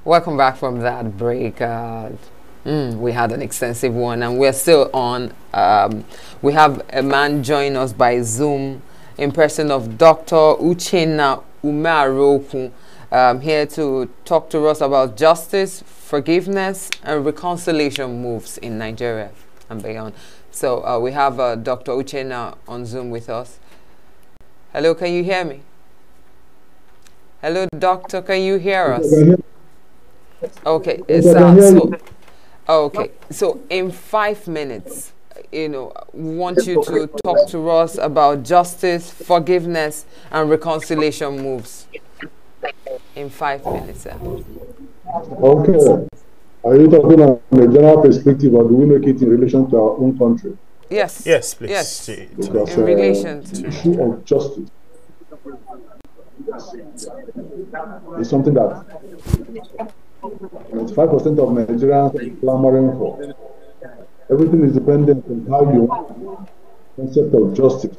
Welcome back from that break. We had an extensive one, and we're still on. We have a man join us by Zoom in person of Dr. Uchenna Umearoku, here to talk to us about justice, forgiveness, and reconciliation moves in Nigeria and beyond. So we have Dr. Uchenna on Zoom with us. Hello, can you hear me? Hello, doctor, can you hear us? Okay, so in 5 minutes, we want you to talk to us about justice, forgiveness, and reconciliation moves. In 5 minutes, sir. Okay. Are you talking about the general perspective, or do we make it in relation to our own country? Yes. Yes, please. Yes. Because, in relation to the issue of justice is something that 95% of Nigerians are clamoring for. Everything is dependent on how you concept of justice.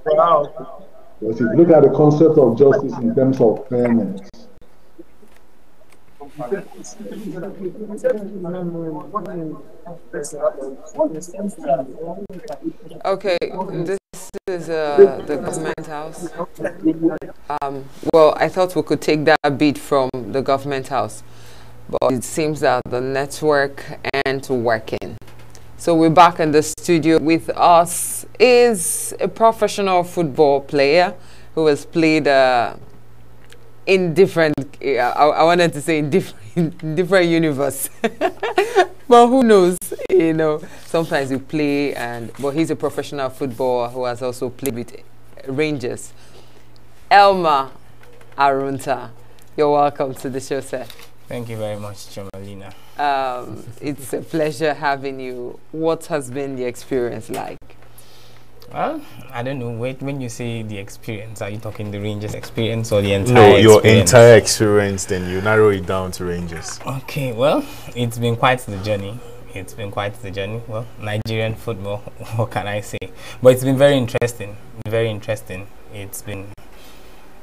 Wow. Because if you look at the concept of justice in terms of fairness, okay, this is the government house. Well, I thought we could take that beat from the government house, but it seems that the network ain't working. So we're back in the studio. With us is a professional football player who has played in different, I wanted to say in different universe. But who knows, sometimes you play, but he's a professional footballer who has also played with Rangers. Elmer Arunta, you're welcome to the show, sir. Thank you very much, Chomalina. It's a pleasure having you. What has been the experience like? Well, I don't know. When you say the experience, are you talking the Rangers experience or the entire No, your experience? entire experience, then you narrow it down to Rangers. Okay, well, it's been quite the journey. It's been quite the journey. Well, Nigerian football, what can I say? But it's been very interesting. Very interesting. It's been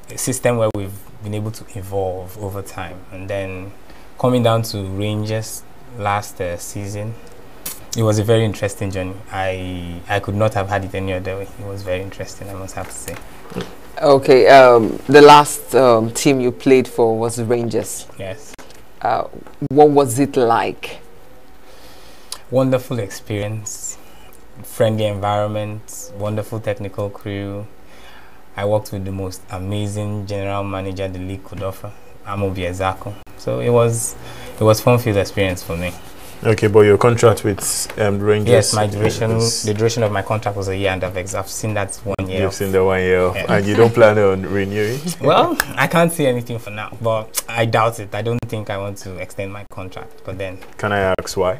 a system where we've been able to evolve over time. And then coming down to Rangers last season, it was a very interesting journey. I could not have had it any other way. It was very interesting, I must have to say. Okay, the last team you played for was Rangers. Yes. What was it like? Wonderful experience, friendly environment, wonderful technical crew. I worked with the most amazing general manager the league could offer, Amobi Ezako. So it was fun-filled experience for me. Okay, but your contract with Rangers? Yes, the duration of my contract was a year, and I've seen that 1 year. You've seen the 1 year off, yeah. And you don't plan on renewing? Well, I can't say anything for now, but I doubt it. I don't think I want to extend my contract, but then... Can I ask why?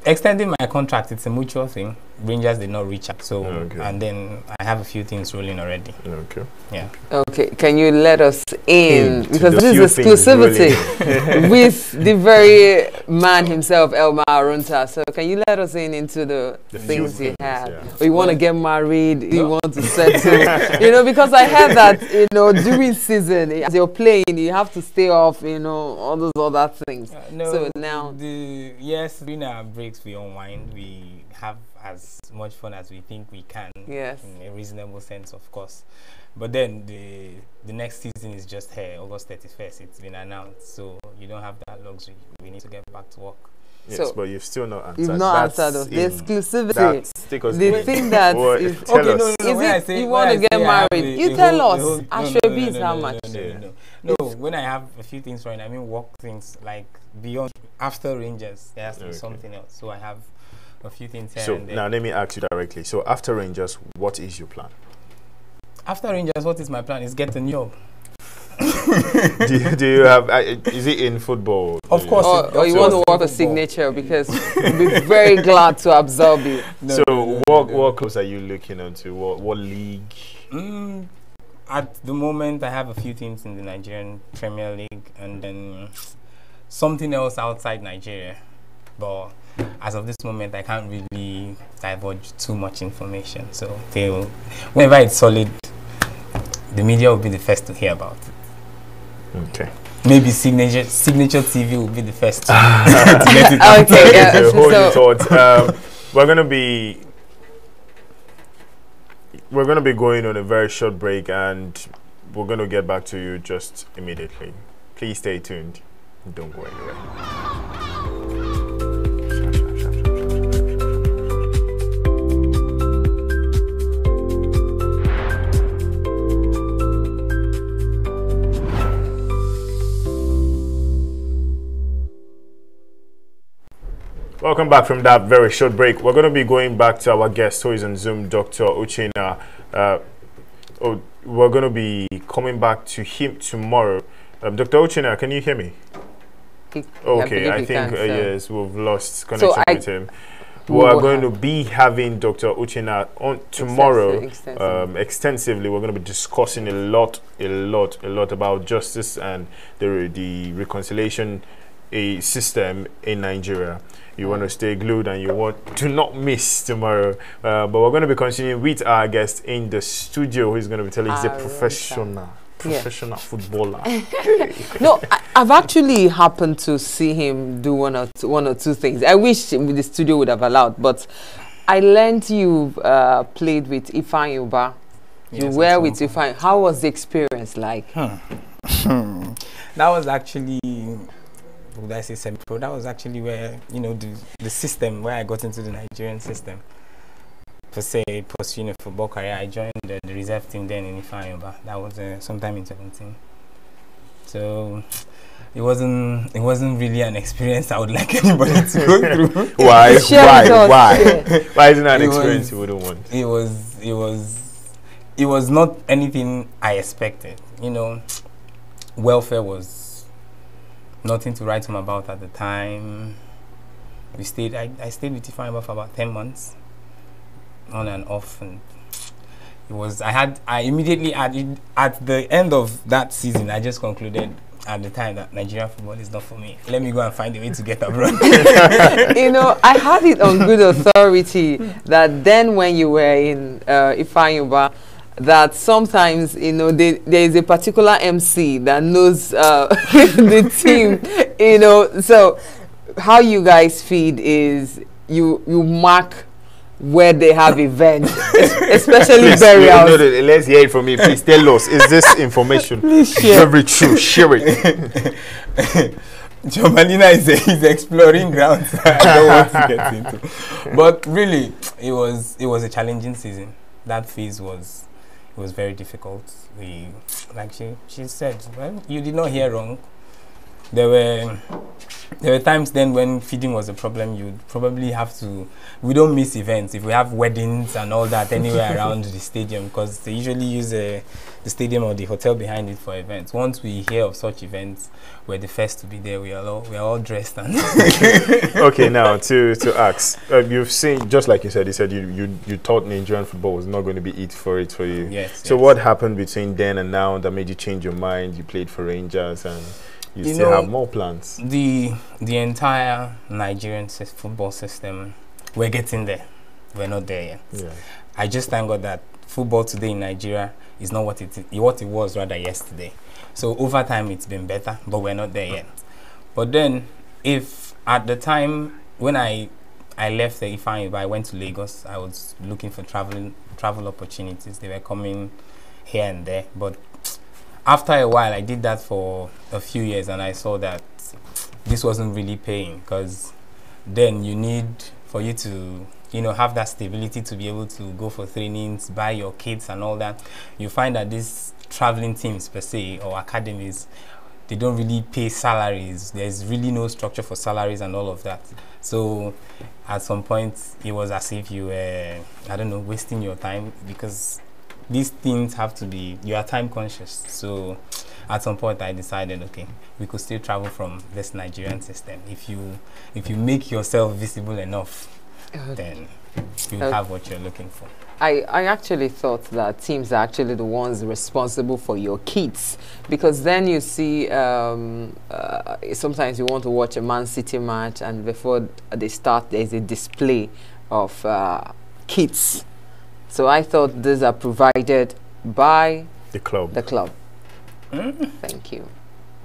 Extending my contract, it's a mutual thing. Rangers did not reach out, so and then I have a few things rolling already. Okay. Yeah. Okay, can you let us in because this is exclusivity with the very man himself, Elmer Arunta. So can you let us into the things you have? Yeah. Or you want to get married? No. You want to settle? Because I heard that during season as you're playing, you have to stay off. All those other things. No, so now during our breaks we unwind. We have as much fun as we think we can. Yes. In a reasonable sense, of course. But then the next season is just here, August 31st. It's been announced, so you don't have that luxury. We need to get back to work. Yes, so but you've still not answered. You've not answered us. The exclusivity. The thing that is okay, no, is it you want to get married? You tell us. Ashwebi is how much? No, when I have a few things running, I mean work things like beyond after Rangers. There has to be something else. So I have a few things here. So and there. now let me ask you directly. So after Rangers, what is your plan? After Rangers, what is my plan? Is get a new job. do you have? Is it in football? Of course. Or you want to work a signature because we'll be very glad to absorb you. What clubs are you looking into? What league? At the moment, I have a few teams in the Nigerian Premier League, and then something else outside Nigeria. But as of this moment, I can't really divulge too much information. So whenever it's solid, the media will be the first to hear about it. Okay. Maybe signature TV will be the first to let it out. Okay, yeah. Hold your thoughts. We're gonna be going on a very short break, and we're gonna get back to you just immediately. Please stay tuned. Don't go anywhere. Welcome back from that very short break. We're going to be going back to our guest who is on Zoom, Dr. Uchenna. We're going to be coming back to him tomorrow. Dr. Uchenna, can you hear me? Okay, I think yes, we've lost connection with him. We are going to be having Dr. Uchenna on tomorrow extensively. We're going to be discussing a lot about justice and the reconciliation system in Nigeria. You want to stay glued and you want to not miss tomorrow. But we're going to be continuing with our guest in the studio who is going to be telling us he's a professional footballer. No, I've actually happened to see him do one or two things. I wish the studio would have allowed, but I learned you played with Ifeanyi Ubah. You were with Ifeanyi. How was the experience like? That was actually, would I say semi-pro? That was actually where, you know, the system, where I got into the Nigerian system. Per se, post-uni football career, I joined the reserve team then in Ifeanyi Ubah. That was sometime in 2017. So it wasn't really an experience I would like anybody to go through. Why isn't that an experience you wouldn't want? It was not anything I expected. You know, welfare was nothing to write home about at the time. I stayed with Ifeanyi Ubah for about 10 months, on and off, and it was. I immediately at the end of that season, I just concluded at the time that Nigerian football is not for me. Let me go and find a way to get abroad. You know, I had it on good authority that then when you were in Ifeanyi Ubah, that sometimes, you know, there is a particular MC that knows the team, you know. So how you guys feed is you mark where they have events, especially burials. No, let's hear it from me. Please tell us, is this information very true? Share it. Jomalina is exploring grounds I don't want to get into. But really, it was a challenging season. That phase was very difficult. Like she said, well, you did not hear wrong. There were times then when feeding was a problem. You'd probably have to. We don't miss events if we have weddings and all that anywhere around the stadium, because they usually use the stadium or the hotel behind it for events. Once we hear of such events, we're the first to be there. We are all dressed and. Okay, now to ask, you've seen, just like you said, you thought Nigerian football was not going to be it for you. Yes. So what happened between then and now that made you change your mind? You played for Rangers and you still have more plans. The entire Nigerian football system, we're getting there. We're not there yet. Yeah. I just thank God that football today in Nigeria is not what it was rather yesterday. So over time it's been better, but we're not there yet. But then, if at the time when I left the Ifeanyi Ubah, I went to Lagos, I was looking for travel opportunities. They were coming here and there, but after a while, I did that for a few years, and I saw that this wasn't really paying, because then you need, for you to, you know, have that stability to be able to go for trainings, buy your kits and all that. You find that these traveling teams per se, or academies, they don't really pay salaries. There's really no structure for salaries and all of that. So at some point, it was as if you were, I don't know, wasting your time, because these things have to be, you are time conscious. So at some point I decided, okay, we could still travel from this Nigerian system. If you make yourself visible enough, then you have what you're looking for. I actually thought that teams are actually the ones responsible for your kits, because then you see sometimes you want to watch a Man City match, and before they start there's a display of kits. So I thought these are provided by the club. Thank you.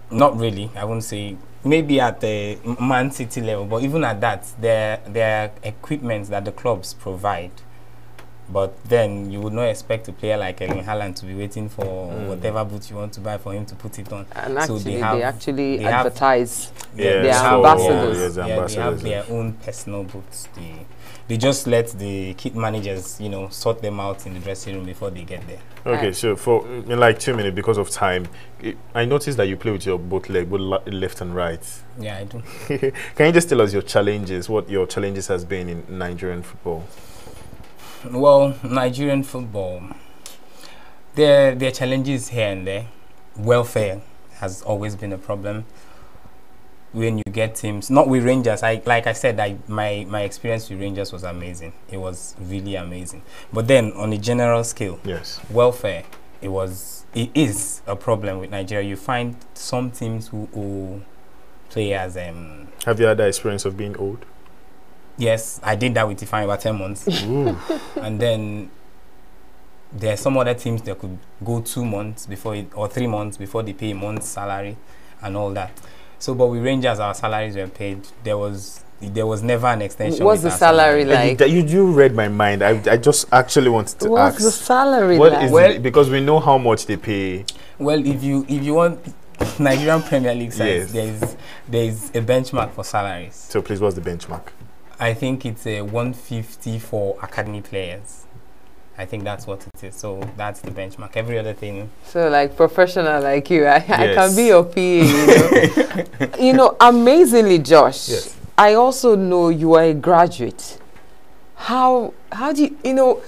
Not really. I wouldn't say. Maybe at the Man City level, but even at that, there are equipment that the clubs provide. But then you would not expect a player like Erling Haaland to be waiting for whatever boot you want to buy for him to put it on. And actually, so they actually advertise. They are ambassadors. Yeah, they have their own personal boots. They just let the kit managers, sort them out in the dressing room before they get there. Okay, so for in like 2 minutes, because of time, I noticed that you play with your both leg, both left and right. Yeah, I do. Can you just tell us your challenges, what your challenges has been in Nigerian football? Well, Nigerian football, there are challenges here and there. Welfare has always been a problem. When you get teams, not with Rangers, like I said, my experience with Rangers was amazing. It was really amazing. But then on a general scale, yes, welfare, it is a problem with Nigeria. You find some teams who play as Have you had that experience of being old? Yes, I did that with Ifeanyi about 10 months. And then there are some other teams that could go 2 months or 3 months before they pay a month's salary and all that. So, but with Rangers, our salaries were paid. There was never an extension. What's the salary like? You read my mind. I just actually wanted to ask. What's the salary like? Well, because we know how much they pay. Well, if you want Nigerian Premier League size, yes, there is a benchmark for salaries. So please, what's the benchmark? I think it's a 150 for academy players. I think that's what it is. So that's the benchmark. Every other thing. So like professional like you, I can be your PA. Amazingly, Josh. Yes. I also know you are a graduate. How do you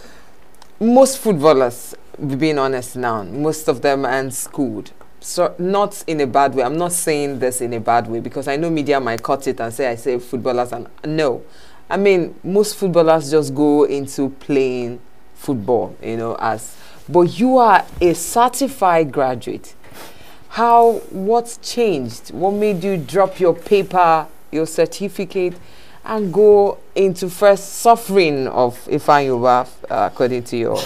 most footballers, being honest now, most of them are unschooled. So not in a bad way. I'm not saying this in a bad way because I know media might cut it and say I say footballers and no. I mean most footballers just go into playing football, but you are a certified graduate. What's changed? What made you drop your paper, your certificate and go into first suffering of Ifeanyi, according to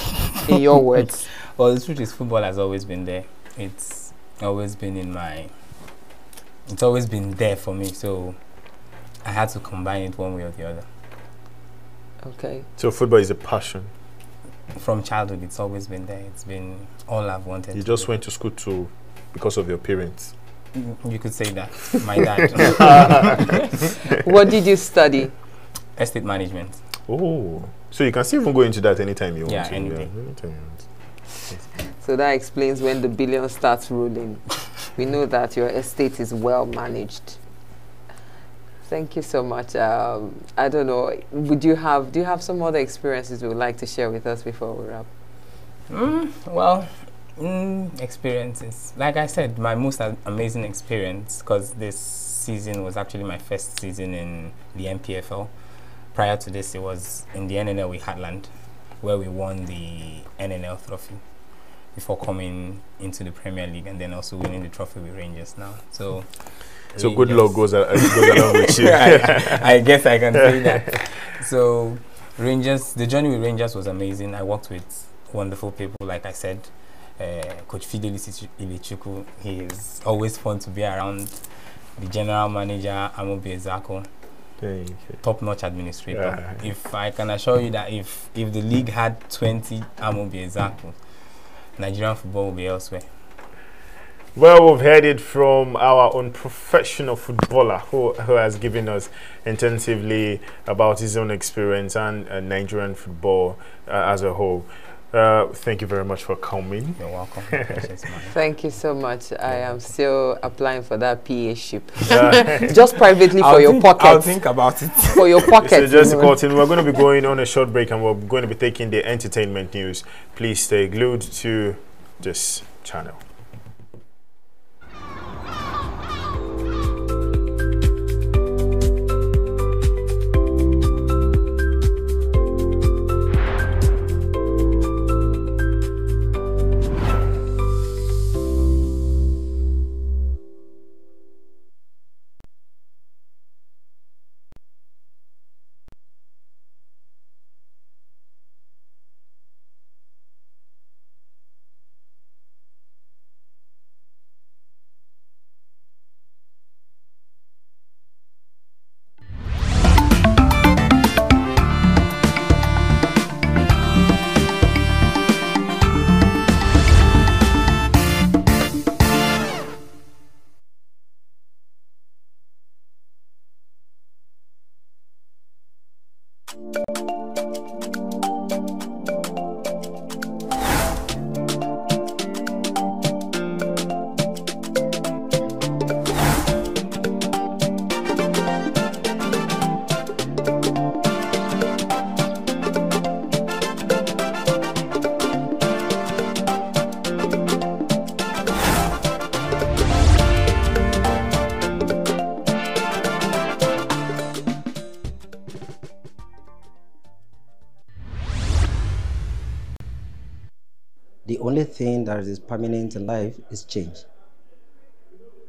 in your words? Well, the truth is football has always been there. It's always been there for me, so I had to combine it one way or the other. Okay. So football is a passion? From childhood, it's always been there. It's been all I've wanted. You just went to school because of your parents? You could say that. My dad. What did you study? Estate management. Oh, so you can still even go into that anytime you want to. Anything. Yeah, anytime you want. So that explains when the billion starts rolling. We know that your estate is well managed. Thank you so much. I don't know, do you have some other experiences you would like to share with us before we wrap? Experiences. Like I said, my most amazing experience, because this season was actually my first season in the MPFL. Prior to this, it was in the NNL with Heartland, where we won the NNL trophy before coming into the Premier League and then also winning the trophy with Rangers now. So good luck goes along with you. I guess I can say that. So the journey with Rangers was amazing. I worked with wonderful people, like I said. Coach Fidelis Ilechukwu, he is always fun to be around. The general manager, Amobi Ezako, top-notch administrator. Yeah. If I can assure you that if the league had 20 Amobi Ezako, Nigerian football will be elsewhere. Well, we've heard it from our own professional footballer who has given us intensively about his own experience and Nigerian football as a whole. Thank you very much for coming. You're welcome. Thank you so much. I am still applying for that PA ship. Just privately for your pocket. I'll think about it. For your pocket. So just continue. We're going to be going on a short break and we're going to be taking the entertainment news. Please stay glued to this channel. The only thing that is permanent in life is change.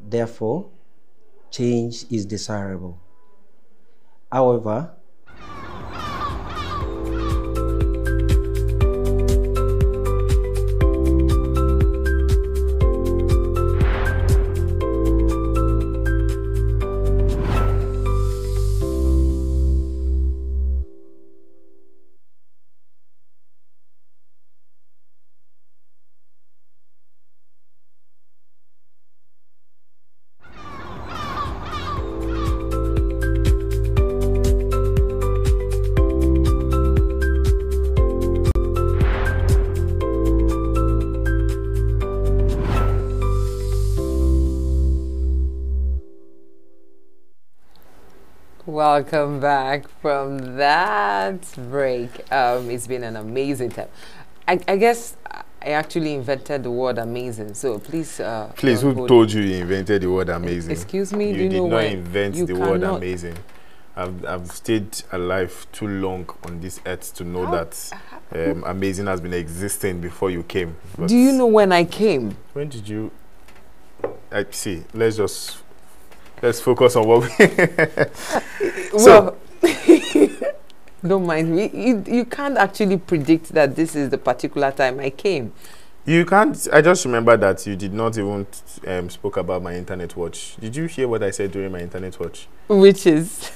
Therefore, change is desirable. However, welcome back from that break. It's been an amazing time. I guess I actually invented the word amazing. So please, please, who told you you invented the word amazing? Excuse me, you did not invent the word amazing. I've stayed alive too long on this earth to know that amazing has been existing before you came. But do you know when I came? When did you? I see. Let's focus on what we. Well, don't mind me. You can't actually predict that this is the particular time I came. You can't. I just remember that you did not even spoke about my internet watch. Did you hear what I said during my internet watch? Which is?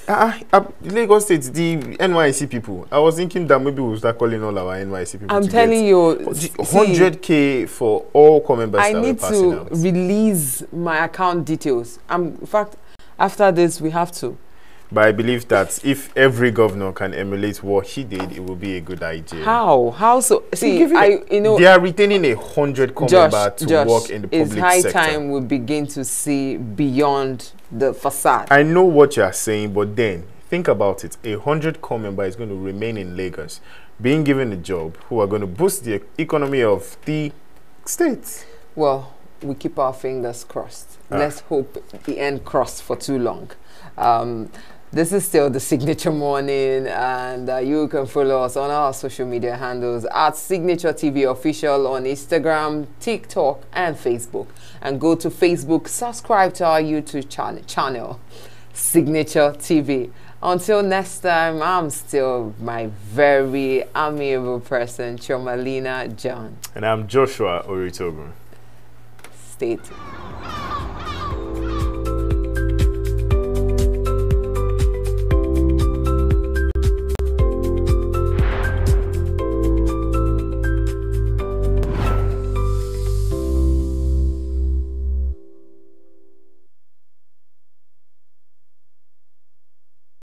Lagos State, the NYC people. I was thinking that maybe we'll start calling all our NYC people. I'm telling you, 100K for all core members. I need to release my account details. In fact, after this, we have to. But I believe that if every governor can emulate what he did, it will be a good idea. How? How so? See, they are retaining 100 core members to work in the public sector. It's high time we begin to see beyond the facade. I know what you are saying, but then think about it. 100 core member is going to remain in Lagos, being given a job, who are going to boost the economy of the state. Well, we keep our fingers crossed. Let's hope the end crossed for too long. This is still the Signature Morning, and you can follow us on our social media handles at Signature TV Official on Instagram, TikTok, and Facebook. And go to Facebook, subscribe to our YouTube channel, Signature TV. Until next time, I'm still my very amiable person, Chomalina John. And I'm Joshua Oritogun. Stay tuned.